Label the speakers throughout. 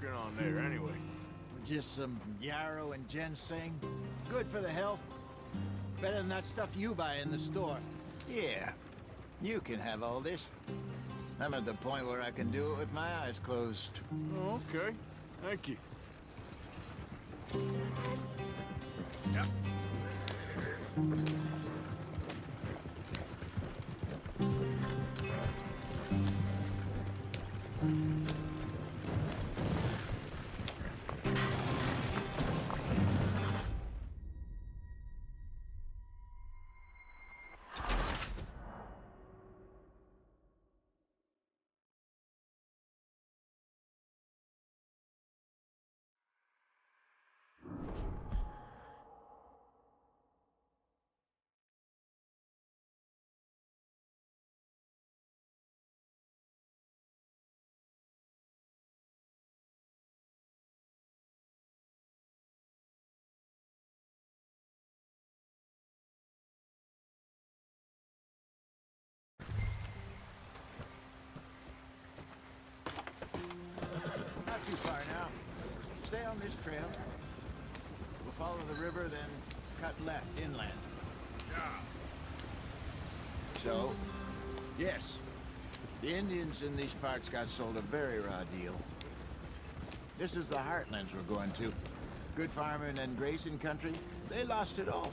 Speaker 1: working on there, anyway?
Speaker 2: Just some yarrow and ginseng. Good for the health. Better than that stuff you buy in the store. Yeah, you can have all this. I'm at the point where I can do it with my eyes closed.
Speaker 1: Oh, okay. Thank you. Yep.
Speaker 2: Not too far now. Stay on this trail. We'll follow the river, then cut left inland. So, yes, the Indians in these parts got sold a very raw deal. This is the heartlands we're going to. Good farming and grazing country, they lost it all.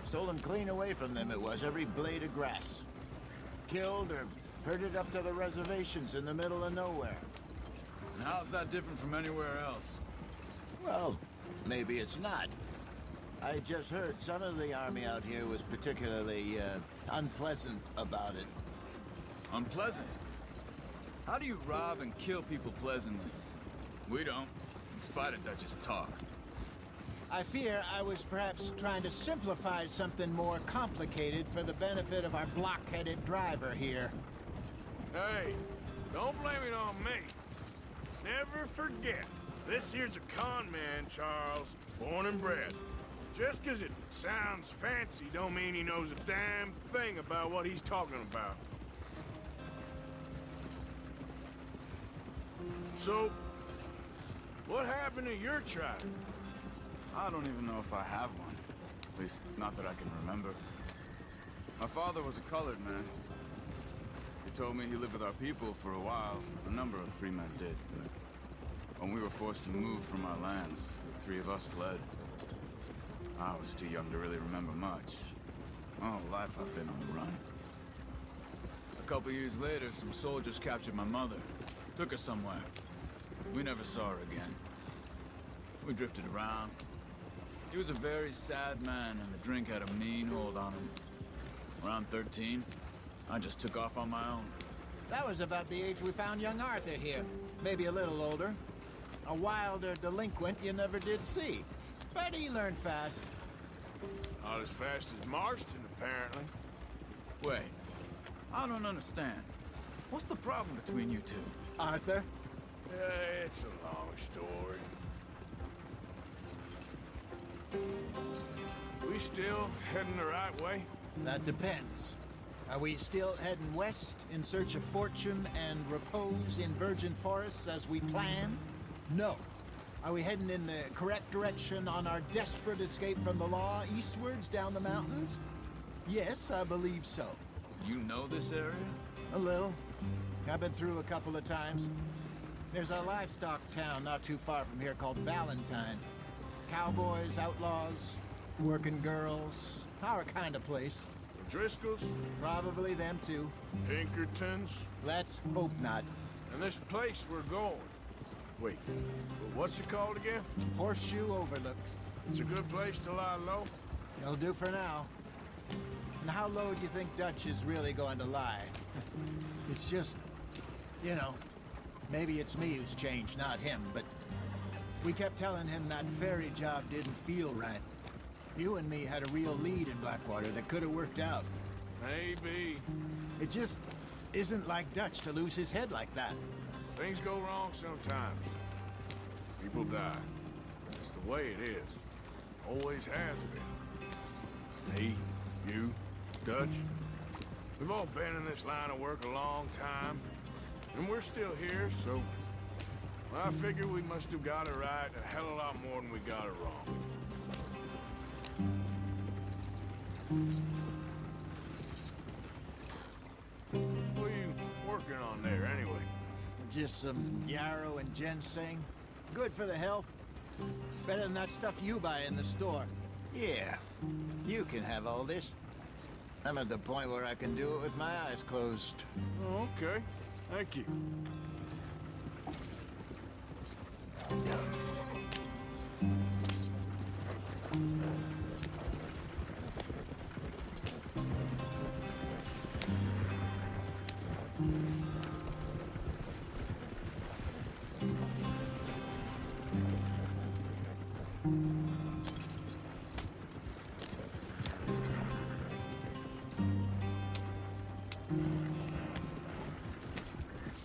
Speaker 2: Stolen clean away from them it was, every blade of grass. Killed or herded up to the reservations in the middle of nowhere.
Speaker 3: And how's that different from anywhere else?
Speaker 2: Well, maybe it's not. I just heard some of the army out here was particularly, unpleasant about it.
Speaker 3: Unpleasant? How do you rob and kill people pleasantly? We don't, in spite of Dutch's talk.
Speaker 2: I fear I was perhaps trying to simplify something more complicated for the benefit of our block-headed driver here.
Speaker 1: Hey, don't blame it on me. Never forget, this here's a con man, Charles, born and bred. Just 'cause it sounds fancy don't mean he knows a damn thing about what he's talking about. So, what happened to your tribe?
Speaker 3: I don't even know if I have one. At least, not that I can remember. My father was a colored man. He told me he lived with our people for a while. A number of free men did, but when we were forced to move from our lands, the three of us fled. I was too young to really remember much. My whole life I've been on the run. A couple years later, some soldiers captured my mother. Took her somewhere. We never saw her again. We drifted around. He was a very sad man, and the drink had a mean hold on him. Around 13, I just took off on my own.
Speaker 2: That was about the age we found young Arthur here. Maybe a little older. A wilder delinquent you never did see. But he learned fast.
Speaker 1: Not as fast as Marston, apparently.
Speaker 3: Wait, I don't understand. What's the problem between you two?
Speaker 2: Arthur?
Speaker 1: It's a long story. We still heading the right way?
Speaker 2: That depends. Are we still heading west in search of fortune and repose in virgin forests as we planned? No. Are we heading in the correct direction on our desperate escape from the law eastwards down the mountains? Yes, I believe so.
Speaker 3: You know this area?
Speaker 2: A little. I've been through a couple of times. There's a livestock town not too far from here called Valentine. Cowboys, outlaws, working girls, our kind of place.
Speaker 1: The Driscolls?
Speaker 2: Probably them too.
Speaker 1: Pinkertons?
Speaker 2: Let's hope not.
Speaker 1: And this place we're going. Wait, what's it called again?
Speaker 2: Horseshoe Overlook.
Speaker 1: It's a good place to lie low?
Speaker 2: It'll do for now. And how low do you think Dutch is really going to lie? It's just, you know, maybe it's me who's changed, not him, but we kept telling him that ferry job didn't feel right. You and me had a real lead in Blackwater that could have worked out.
Speaker 1: Maybe.
Speaker 2: It just isn't like Dutch to lose his head like that.
Speaker 1: Things go wrong sometimes. People die. It's the way it is. Always has been. Me, you, Dutch. We've all been in this line of work a long time. And we're still here, so I figure we must have got it right a hell of a lot more than we got it wrong. What are you working on there, anyway?
Speaker 2: Just some yarrow and ginseng. Good for the health. Better than that stuff you buy in the store. Yeah, you can have all this. I'm at the point where I can do it with my eyes closed.
Speaker 1: Oh, okay. Thank you.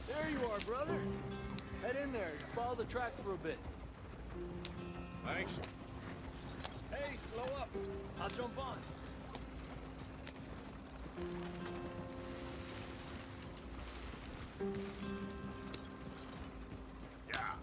Speaker 4: There you are, brother. Head in there. Follow the track for a bit.
Speaker 1: Thanks.
Speaker 4: Hey, slow up. I'll jump on.
Speaker 1: Yeah.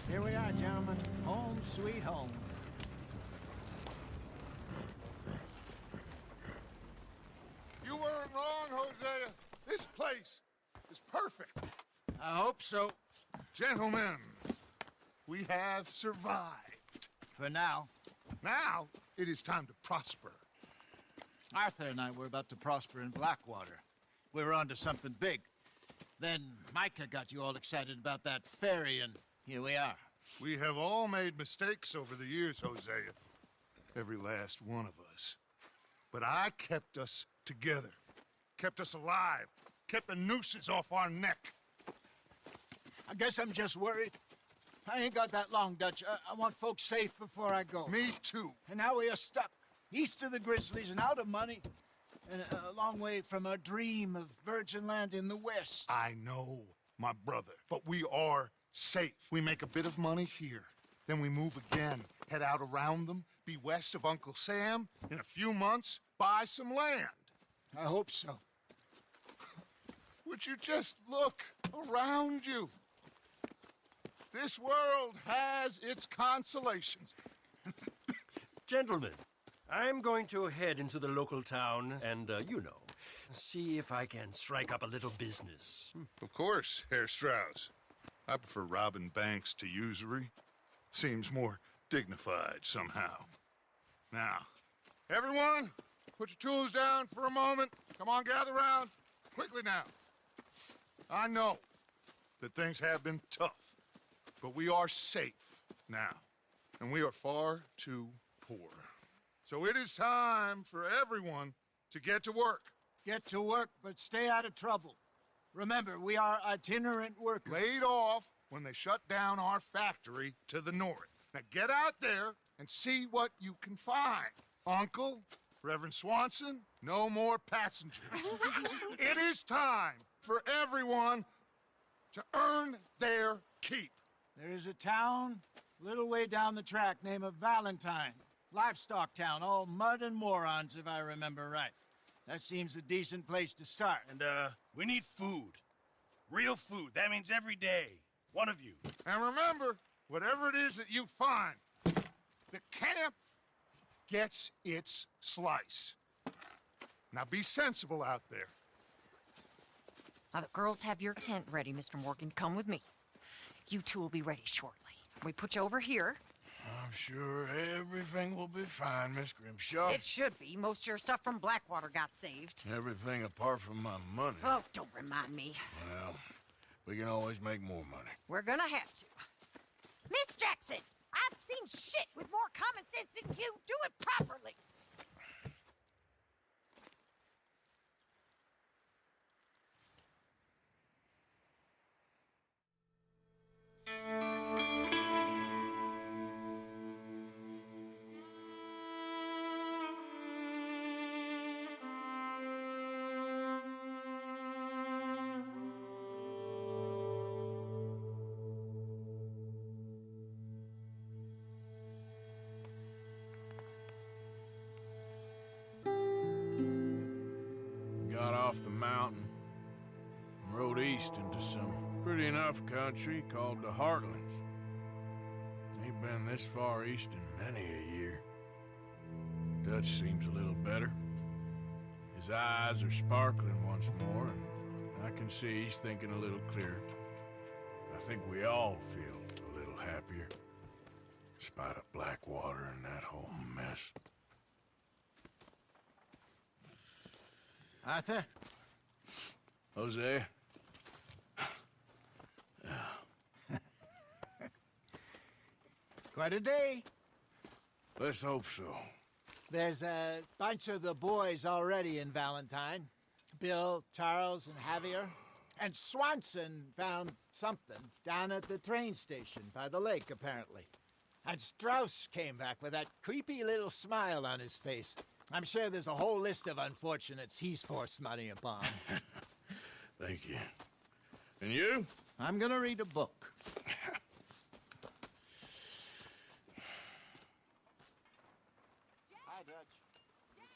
Speaker 2: Here we are, gentlemen. Home sweet home.
Speaker 5: You weren't wrong, Hosea. This place is perfect.
Speaker 2: I hope so.
Speaker 5: Gentlemen, we have survived.
Speaker 2: For now.
Speaker 5: Now, it is time to prosper.
Speaker 2: Arthur and I were about to prosper in Blackwater. We were onto something big. Then Micah got you all excited about that ferry, and here we are.
Speaker 5: We have all made mistakes over the years, Hosea. Every last one of us. But I kept us together. Kept us alive. Kept the nooses off our neck.
Speaker 2: I guess I'm just worried. I ain't got that long, Dutch. I want folks safe before I go.
Speaker 5: Me too.
Speaker 2: And now we are stuck, east of the Grizzlies and out of money, and a long way from our dream of virgin land in the west.
Speaker 5: I know, my brother. But we are safe. We make a bit of money here. Then we move again, head out around them, be west of Uncle Sam. In a few months, buy some land.
Speaker 2: I hope so.
Speaker 5: Would you just look around you? This world has its consolations.
Speaker 6: Gentlemen, I'm going to head into the local town and, see if I can strike up a little business.
Speaker 5: Of course, Herr Strauss. I prefer robbing banks to usury. Seems more dignified somehow. Now, everyone, put your tools down for a moment. Come on, gather round. Quickly now. I know that things have been tough, but we are safe now, and we are far too poor. So it is time for everyone to get to work.
Speaker 2: Get to work, but stay out of trouble. Remember, we are itinerant workers.
Speaker 5: Laid off when they shut down our factory to the north. Now get out there and see what you can find. Uncle, Reverend Swanson, no more passengers. It is time for everyone to earn their keep.
Speaker 2: There is a town a little way down the track named Valentine. Livestock town, all mud and morons, if I remember right. That seems a decent place to start.
Speaker 7: And, we need food. Real food. That means every day. One of you.
Speaker 5: And remember, whatever it is that you find, the camp gets its slice. Now be sensible out there.
Speaker 8: Now, the girls have your tent ready, Mr. Morgan. Come with me. You two will be ready shortly. We put you over here.
Speaker 1: I'm sure everything will be fine, Miss Grimshaw.
Speaker 8: It should be. Most of your stuff from Blackwater got saved.
Speaker 1: Everything apart from my money.
Speaker 8: Oh, don't remind me.
Speaker 1: Well, we can always make more money.
Speaker 8: We're gonna have to. Miss Jackson, I've seen shit with more common sense than you. Do it properly.
Speaker 1: off the mountain and rode east into some pretty enough country called the Heartlands. Ain't been this far east in many a year. Dutch seems a little better. His eyes are sparkling once more, and I can see he's thinking a little clearer. I think we all feel a little happier, despite of Blackwater and that whole mess.
Speaker 2: Arthur?
Speaker 1: Jose?
Speaker 2: Quite a day.
Speaker 1: Let's hope so.
Speaker 2: There's a bunch of the boys already in Valentine. Bill, Charles, and Javier. And Swanson found something down at the train station by the lake, apparently. And Strauss came back with that creepy little smile on his face. I'm sure there's a whole list of unfortunates he's forced money upon.
Speaker 1: Thank you. And you?
Speaker 2: I'm gonna read a book.